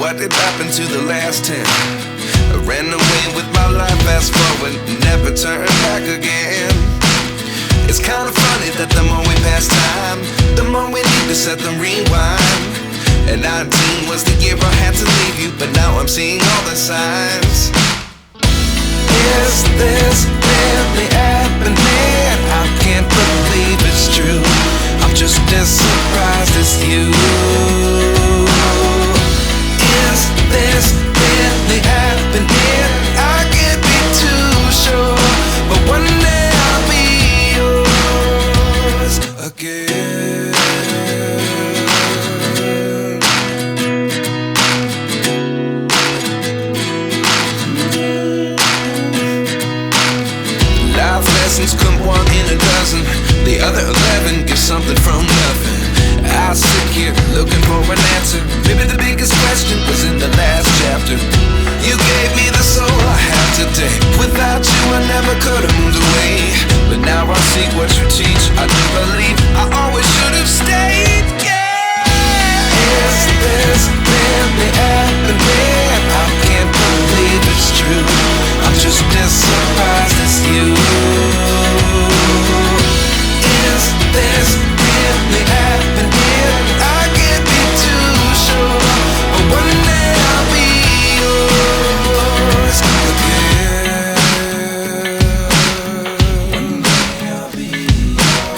what did happen to the last 10? I ran away with my life, fast forward, never turn back again. It's kind of funny that the more we pass time, the more we need to set them rewind. And 19 was the year I had to leave you, but now I'm seeing all the signs. Is this really happening? I can't believe it's true. I'm just as surprised as you. Is this really happening? I can't be too sure, but one day I'll be yours again. Life lessons come one in a dozen, the other 11 get something from nothing. I sit here looking for an answer. Maybe the biggest question was in the last chapter. You gave me the soul I have today. Without you I never could have moved away. But now I see what you teach. I do believe I always should have stayed. Yeah. Is this really happening? I can't believe it's true. I'm just as surprised as you. Is this really happening? I can't be too sure, but one day I'll be yours again. One day I'll be yours.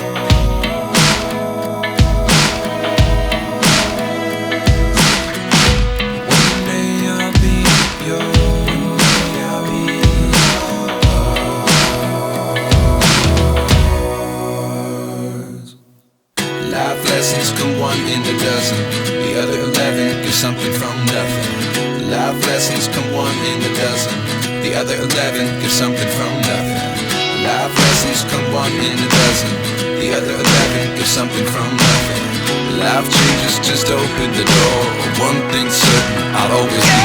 One day I'll be yours. I'll be yours. Life lessons come one in a dozen, the other 11 give something from nothing. Life lessons come one in a dozen, the other 11 give something from nothing. Life lessons come one in a dozen, the other 11 give something from nothing. Life changes just open the door. One thing's certain, I'll always be